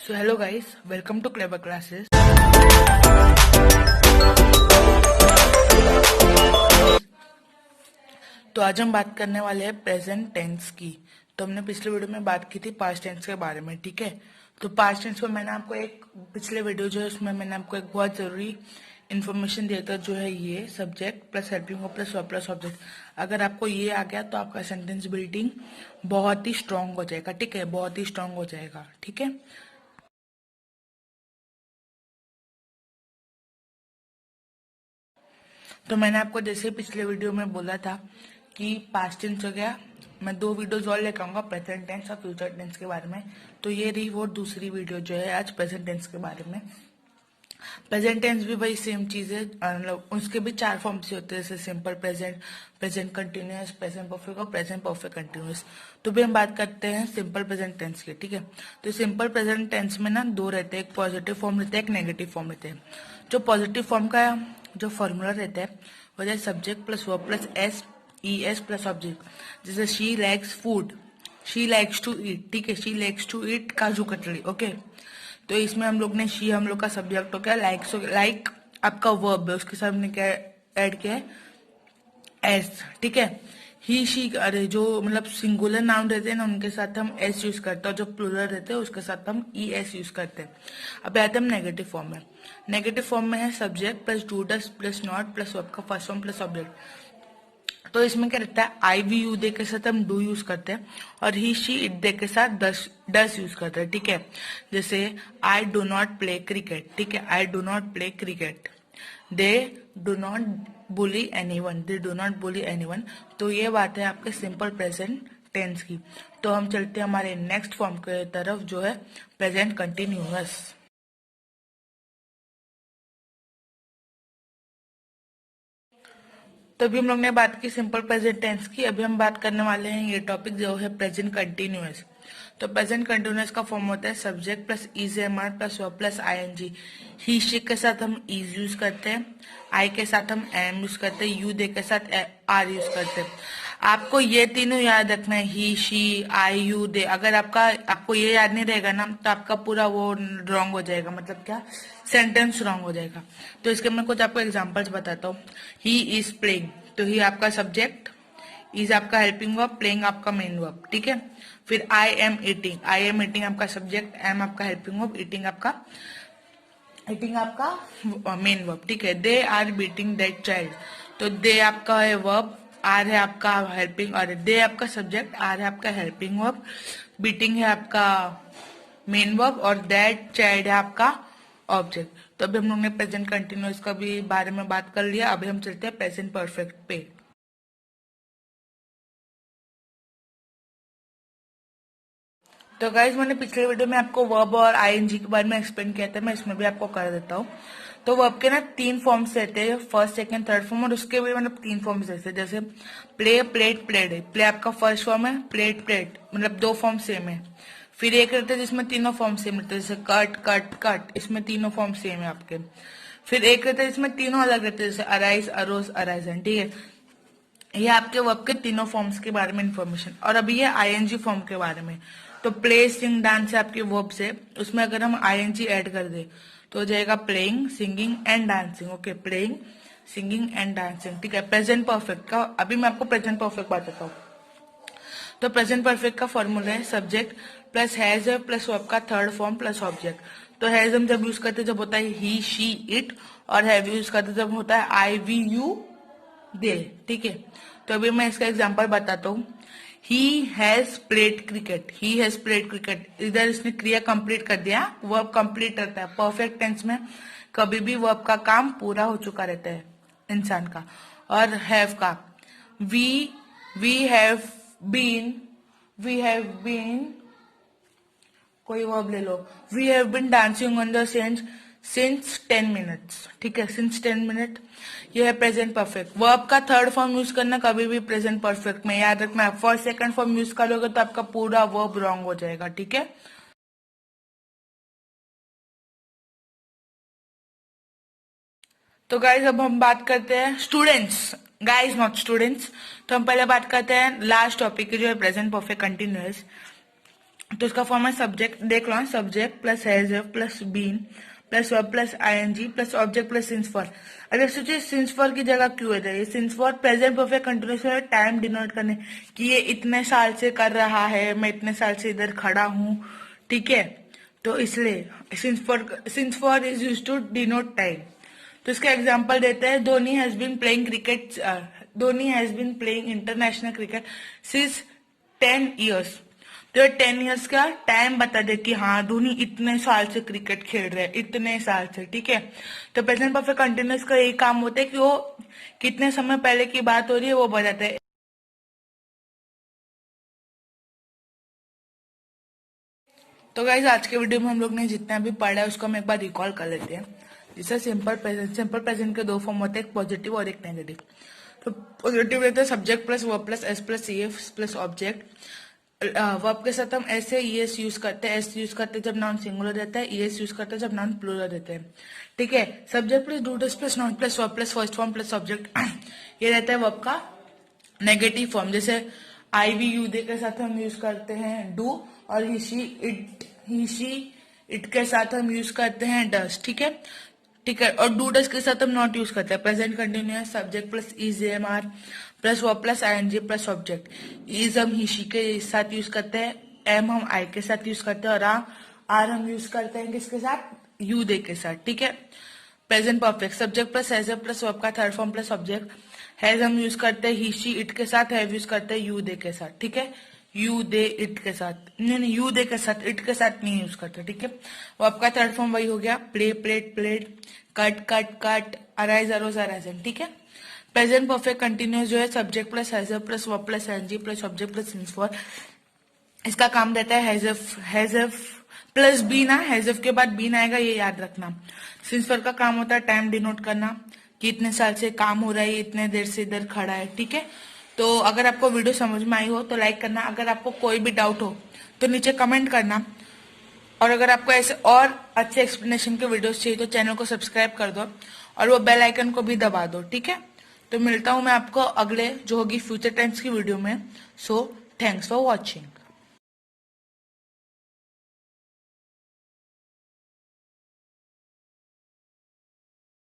So hello guys, welcome to clever classes. तो आज हम बात करने वाले हैं प्रेजेंट टेंस की। तो हमने पिछले वीडियो में बात की थी पास्ट टेंस के बारे में, ठीक है। तो पास्ट टेंस में मैंने आपको एक पिछले वीडियो जो है उसमें मैंने आपको एक बहुत जरूरी इन्फॉर्मेशन दिया था, जो है ये subject plus helping verb plus verb plus object. अगर आपको ये आ गया तो आपका सेंटेंस बिल्डिंग बहुत ही स्ट्रांग हो जाएगा, ठीक है, बहुत ही स्ट्रांग हो जाएगा, ठीक है। तो मैंने आपको जैसे पिछले वीडियो में बोला था कि पास्ट टेंस हो गया, मैं 2 वीडियोज और लेकर आऊंगा प्रेजेंट टेंस और फ्यूचर टेंस के बारे में। तो ये रही वो दूसरी वीडियो जो है आज प्रेजेंट टेंस के बारे में। प्रेजेंट टेंस भी वही सेम चीज है, मतलब उसके भी 4 फॉर्म से होते हैं, जैसे simple present, present continuous, present perfect और प्रेजेंट परफेक्ट कंटिन्यूअस। तो भी हम बात करते हैं सिंपल प्रेजेंट टेंस की, ठीक है। तो सिंपल प्रेजेंट टेंस में ना 2 रहते हैं, एक पॉजिटिव फॉर्म रहता है, एक नेगेटिव फॉर्म रहते हैं। जो पॉजिटिव फॉर्म का जो फॉर्मूला रहता है वो है subject plus verb plus S plus object. जैसे she likes food, she likes to eat, ठीक है, she likes to eat kaju katli, okay. तो इसमें हम लोग ने शी हम लोग का सब्जेक्ट हो गया, लाइक आपका वर्ब है, उसके साथ हमने क्या ऐड किया है, एस, ठीक है। ही शी, अरे जो मतलब सिंगुलर नाउन रहते हैं ना उनके साथ हम एस यूज करते हैं, और जो प्लूरल रहते हैं उसके साथ हम ई एस यूज करते हैं। अब आते हम नेगेटिव फॉर्म में। नेगेटिव फॉर्म में है subject plus do does plus not plus verb का फर्स्ट फॉर्म प्लस ऑब्जेक्ट। तो इसमें क्या रहता है, आई वी यू दे के साथ हम डू यूज करते हैं, और ही शी इट दे के साथ डस यूज करते हैं, ठीक है। जैसे I do not play cricket, ठीक है, I do not play cricket. They do not bully anyone, they do not bully anyone. तो ये बात है आपके सिंपल प्रेजेंट टेंस की। तो हम चलते हैं हमारे नेक्स्ट फॉर्म के तरफ, जो है प्रेजेंट कंटिन्यूअस। तो अभी हम लोग ने बात की सिंपल प्रेजेंट टेंस की, अभी हम बात करने वाले हैं ये टॉपिक जो है प्रेजेंट कंटिन्यूअस। तो प्रेजेंट कंटिन्यूअस का फॉर्म होता है subject plus is am are plus verb plus I N G. He she के साथ हम इज यूज करते हैं, आई के साथ हम एम यूज करते हैं, यू दे के साथ आर यूज करते हैं। आपको ये तीनों याद रखना है, ही शी आई यू दे। अगर आपको ये याद नहीं रहेगा ना तो आपका पूरा वो रॉन्ग हो जाएगा, मतलब क्या, सेंटेंस रॉन्ग हो जाएगा। तो इसके मैं कुछ आपको एग्जांपल्स बताता हूँ। ही इज प्लेइंग, तो ही आपका सब्जेक्ट, इज आपका हेल्पिंग वर्ब, प्लेइंग आपका मेन वर्ब, ठीक है। फिर I am eating, I am eating आपका सब्जेक्ट, एम आपका हेल्पिंग वर्ब, ईटिंग आपका मेन वर्ब, ठीक है। They are beating that child, तो दे आपका है वर्ब, आर है आपका हेल्पिंग, और दे आपका सब्जेक्ट, आर है आपका हेल्पिंग वर्ब, बीटिंग है आपका मेन वर्ब, और दैट चाइल्ड है आपका ऑब्जेक्ट। तो अभी हम लोग ने प्रेजेंट कंटिन्यूअस का भी बारे में बात कर लिया, अभी हम चलते हैं प्रेजेंट परफेक्ट पे। तो गाइज मैंने पिछले वीडियो में आपको वर्ब और आईएनजी के बारे में एक्सप्लेन किया था, मैं इसमें भी आपको कर देता हूँ। तो वर्ब के ना 3 फॉर्म्स रहते हैं, फर्स्ट सेकंड थर्ड फॉर्म, और उसके भी मतलब 3 फॉर्म्स रहते हैं। जैसे प्ले प्लेट प्लेड, प्ले आपका फर्स्ट फॉर्म है, प्लेट प्लेट मतलब 2 फॉर्म सेम है। फिर एक रहता है जिसमें तीनों फॉर्म सेम रहते हैं, जैसे कट कट कट, इसमें तीनों फॉर्म सेम है आपके। फिर एक रहता है जिसमें तीनों अलग रहते हैं, जैसे अराइज अरोज अराइजन, ठीक है। ये आपके वर्ब के तीनों फॉर्म्स के बारे में इंफॉर्मेशन। और अभी ये आईएनजी फॉर्म के बारे में। तो प्ले सिंग डांस है आपके वर्ब से, उसमें अगर हम आईएनजी ऐड कर दे तो हो जाएगा playing singing and dancing, okay, playing singing and dancing, ठीक है। प्रेजेंट परफेक्ट का अभी मैं आपको प्रेजेंट परफेक्ट बताता हूँ। तो प्रेजेंट परफेक्ट का फॉर्मूला है सब्जेक्ट प्लस हैज है प्लस वर्ब का थर्ड फॉर्म प्लस ऑब्जेक्ट। तो हैज हम जब यूज करते हैं जब होता है ही शी इट, और हैव यूज करते जब होता है आई वी यू दे, ठीक है। तो अभी मैं इसका एग्जांपल बताता हूँ। He has played cricket, he has played cricket, इधर इसने क्रिया कंप्लीट कर दिया, वर्ब कंप्लीट रहता है। परफेक्ट टेंस में कभी भी वर्ब का काम पूरा हो चुका रहता है इंसान का। और हैव का we we have been, we have been, कोई वर्ब ले लो, we have been dancing on the since 10 minutes, ठीक है, सिंस 10 मिनट। ये है प्रेजेंट परफेक्ट। वर्ब का थर्ड फॉर्म यूज करना कभी भी प्रेजेंट परफेक्ट में, याद रखना है। फर्स्ट सेकंड फॉर्म यूज करोगे तो आपका पूरा वर्ब रॉन्ग हो जाएगा, ठीक है। तो गाइज अब हम बात करते हैं स्टूडेंट्स, गाइज नॉट स्टूडेंट्स। तो हम पहले बात करते हैं लास्ट टॉपिक की, जो है प्रेजेंट परफेक्ट कंटिन्यूअस। तो इसका फॉर्म है सब्जेक्ट, देख लो, subject plus has have plus been plus verb plus ING plus object plus since for. अगर सोचिए सिंस फॉर की जगह क्यों है, ये since for present perfect continuous में टाइम डिनोट करने कि ये इतने साल से कर रहा है, मैं इतने साल से इधर खड़ा हूँ, ठीक है। तो इसलिए since for is use to denote time. तो इसका एग्जाम्पल देते हैं, Dhoni has been playing cricket, Dhoni has been playing international cricket since 10 years. तो 10 ईयर्स का टाइम बता दे कि हाँ धोनी इतने साल से क्रिकेट खेल रहे हैं, इतने साल से, ठीक है। तो प्रेजेंट परफेक्ट कंटिन्यूअस का यही काम होता है कि वो कितने समय पहले की बात हो रही है वो बताते हैं। तो गाइज आज के वीडियो में हम लोग ने जितना भी पढ़ा है उसको हम एक बार रिकॉल कर लेते हैं। जैसे सिंपल प्रेजेंट के दो फॉर्म होते हैं, एक पॉजिटिव और एक नेगेटिव। तो पॉजिटिव रहता है subject plus verb plus S plus EF plus object. Verb के साथ हम ऐसे ईएस यूज करते हैं, एस यूज करते हैं जब नाउन सिंगुलर रहता है, ईएस यूज करते हैं जब नाउन प्लूरल रहते हैं, ठीक है। Subject plus does plus noun plus verb plus first form plus object ये रहता है वर्ब का नेगेटिव फॉर्म। जैसे आई वी यू दे के साथ हम यूज करते हैं डू, और ही शी इट के साथ हम यूज करते हैं डस, ठीक है, ठीक है। और डू डस के साथ हम नॉट यूज करते हैं। Present continuous subject plus is am are plus verb plus ING plus object. Is हम ही शी के साथ यूज करते हैं, एम हम आई के साथ यूज करते हैं, और आर हम यूज करते हैं किसके साथ, यू दे के साथ, ठीक है। Present perfect subject plus has plus verb का third form plus object. Has हम यूज करते हैं ही शी इट के साथ, हैव यूज करते हैं यू दे के साथ, ठीक है। यू दे इट के साथ, नहीं यू दे के साथ, इट के साथ नहीं यूज करते, ठीक है। वो आपका थर्ड फॉर्म वही हो गया, play played played, cut cut cut, arise arose arisen, ठीक है। प्रेजेंट परफेक्ट कंटिन्यूस जो है subject plus has plus verb plus N G plus object plus since for. इसका काम रहता है हैज प्लस बीन, हैज के बाद बीन आएगा, ये याद रखना। सिंस फॉर का काम होता है टाइम डिनोट करना कि इतने साल से काम हो रहा है, इतने देर से इधर खड़ा है, ठीक है। तो अगर आपको वीडियो समझ में आई हो तो लाइक करना, अगर आपको कोई भी डाउट हो तो नीचे कमेंट करना, और अगर आपको ऐसे और अच्छे एक्सप्लेनेशन के वीडियोस चाहिए तो चैनल को सब्सक्राइब कर दो और वो बेल आइकन को भी दबा दो, ठीक है। तो मिलता हूं मैं आपको अगले जो होगी फ्यूचर टेंस की वीडियो में। So thanks for watching.